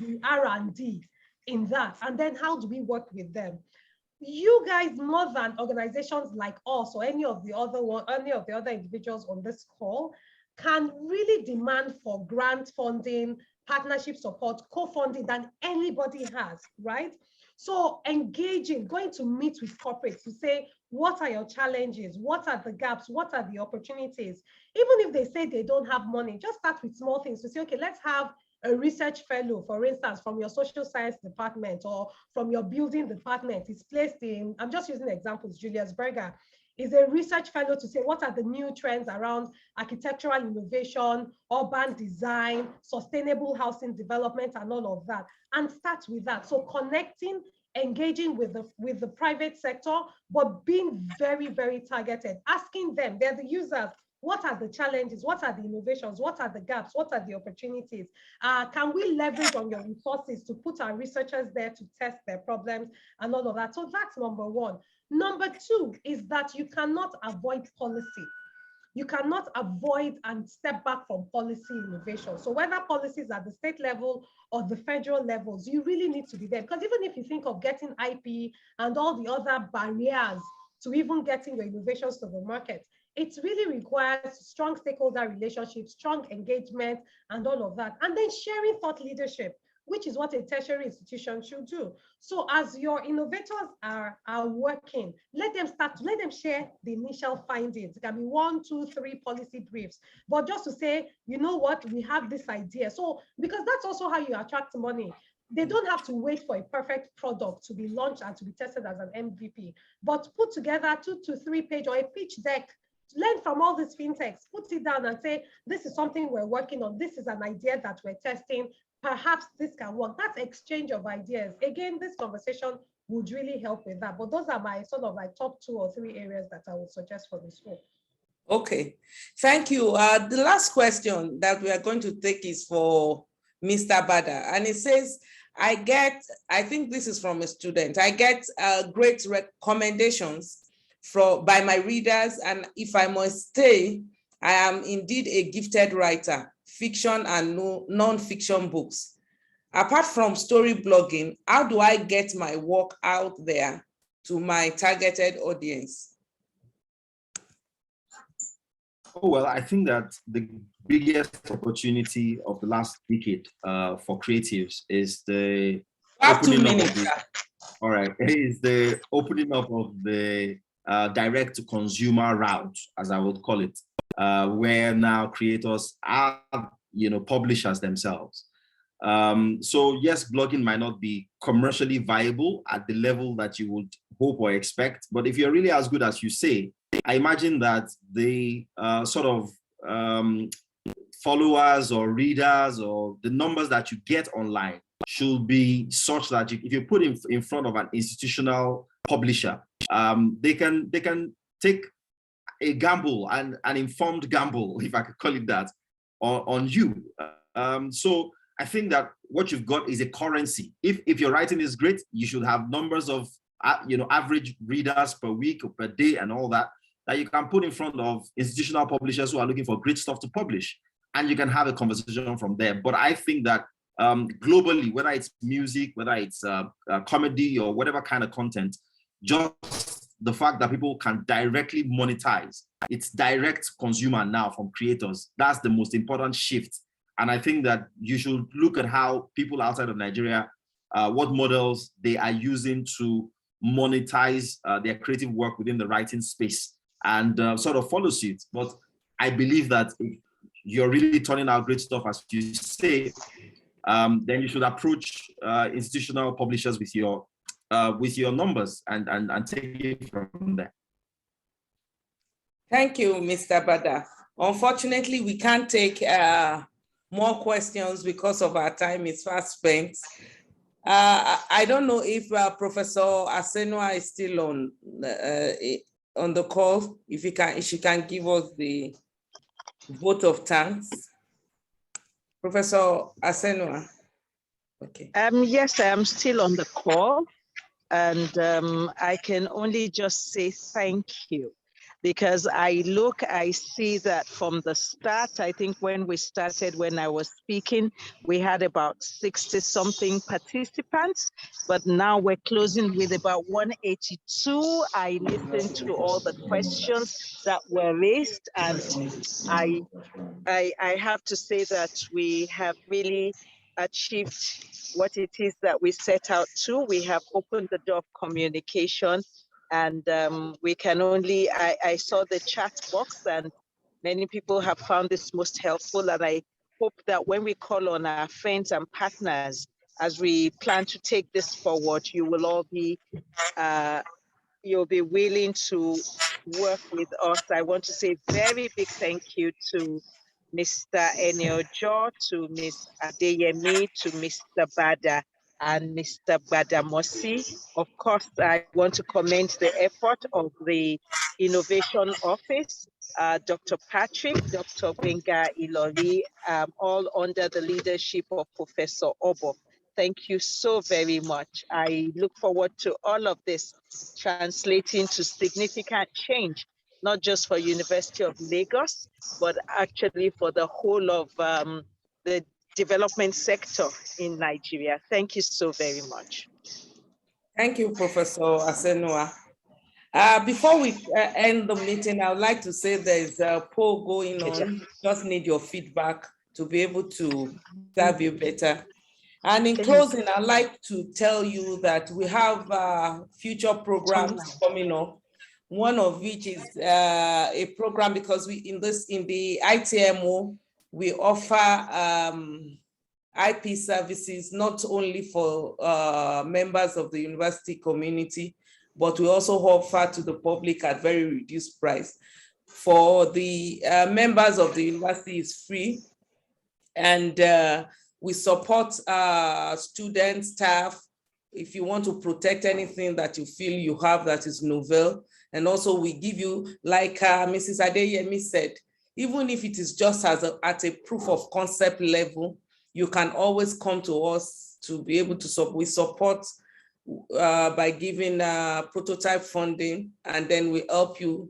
the R&D in that? And then how do we work with them? You guys, more than organizations like us or any of the other individuals on this call, can really demand for grant funding, partnership support, co-funding than anybody has, right? So engaging, going to meet with corporates to say, what are your challenges? What are the gaps? What are the opportunities? Even if they say they don't have money, just start with small things to say, okay, let's have a research fellow, for instance, from your social science department or from your building department. It's placed in, I'm just using examples, Julius Berger is a research fellow to say, what are the new trends around architectural innovation, urban design, sustainable housing development, and all of that, and start with that. So connecting, engaging with the private sector, but being very, very targeted, asking them, they're the users, what are the challenges? What are the innovations? What are the gaps? What are the opportunities? Can we leverage on your resources to put our researchers there to test their problems and all of that? So that's number one. Number two is that you cannot avoid policy. You cannot avoid and step back from policy innovation. So whether policies at the state level or the federal levels, you really need to be there. Because even if you think of getting IP and all the other barriers to even getting your innovations to the market, it really requires strong stakeholder relationships, strong engagement, and all of that. And then sharing thought leadership, which is what a tertiary institution should do. So as your innovators are working, let them share the initial findings. It can be 1, 2, 3 policy briefs, but just to say, you know what, we have this idea. So, because that's also how you attract money. They don't have to wait for a perfect product to be launched and to be tested as an MVP, but put together 2 to 3 page or a pitch deck. Learn from all these fintechs, put it down and say, this is something we're working on. This is an idea that we're testing. Perhaps this can work. That's exchange of ideas. Again, this conversation would really help with that. But those are my sort of like top 2 or 3 areas that I would suggest for this work. Okay, thank you. The last question that we are going to take is for Mr. Bada. And it says, I think this is from a student, I get great recommendations by my readers, and if I must say, I am indeed a gifted writer, fiction and non-fiction books. Apart from story blogging, how do I get my work out there to my targeted audience? Oh, well, I think that the biggest opportunity of the last decade for creatives is the opening up of the, all right, is the opening up of the direct to consumer route, as I would call it, where now creators are, publishers themselves. So yes, blogging might not be commercially viable at the level that you would hope or expect, but if you're really as good as you say, I imagine that the sort of followers or readers or the numbers that you get online should be such that if you put in front of an institutional publisher, they can take a gamble, and an informed gamble, if I could call it that, on you. So I think that what you've got is a currency. If your writing is great, you should have numbers of average readers per week or per day and all that you can put in front of institutional publishers who are looking for great stuff to publish, and you can have a conversation from there. But I think that globally, whether it's music, whether it's comedy or whatever kind of content, just the fact that people can directly monetize, it's direct consumer now from creators. That's the most important shift. And I think that you should look at how people outside of Nigeria, what models they are using to monetize their creative work within the writing space, and sort of follow suit. But I believe that if you're really turning out great stuff, as you say, then you should approach institutional publishers with your numbers and take it from there. Thank you, Mr. Bada. Unfortunately, we can't take more questions because of our time is fast spent. I don't know if Professor Asenua is still on the call. If she can give us the vote of thanks. Professor Asenua. Okay. Yes, I am still on the call, and I can only just say thank you. because I see that from the start, I think when we started, when I was speaking, we had about 60 something participants, but now we're closing with about 182. I listened to all the questions that were raised, and I have to say that we have really achieved what it is that we set out to. We have opened the door of communication, and we can only, I saw the chat box, and many people have found this most helpful, and I hope that when we call on our friends and partners, as we plan to take this forward, you will all be, you'll be willing to work with us. I want to say very big thank you to Mr. Eniojo, to Ms. Adeyemi, to Mr. Bada, and Mr. Badamosi. Of course, I want to commend the effort of the Innovation Office, Dr. Patrick, Dr. Benga Ilori, all under the leadership of Professor Obo. Thank you so very much. I look forward to all of this translating to significant change, not just for University of Lagos, but actually for the whole of the development sector in Nigeria. Thank you so very much. Thank you, Professor Asenua. Before we end the meeting, I would like to say there's a poll going on. Just need your feedback to be able to serve you better. And in closing, I'd like to tell you that we have future programs coming up. One of which is a program, because in the ITMO, we offer IP services not only for members of the university community, but we also offer to the public at very reduced price. For the members of the university, is free, and we support students, staff, if you want to protect anything that you feel you have that is novel. And also we give you, like Mrs. Adeyemi said, even if it is just at a proof of concept level, you can always come to us to be able to support. We support by giving prototype funding, and then we help you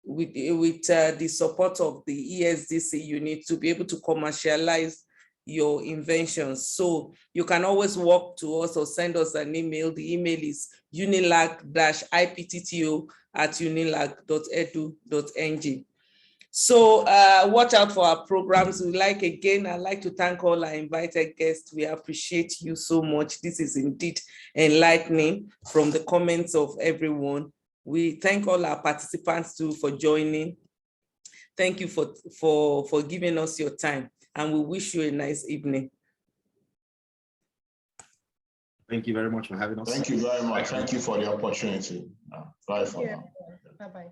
with the support of the ESDC unit to be able to commercialize your inventions. So you can always walk to us or send us an email. The email is unilag-iptto@unilag.edu.ng. So watch out for our programs. I'd like to thank all our invited guests. We appreciate you so much. This is indeed enlightening from the comments of everyone. We thank all our participants too for joining. Thank you for giving us your time, and we wish you a nice evening. Thank you very much for having us. Thank you very much. Thank you for the opportunity. Bye for now. Bye-bye.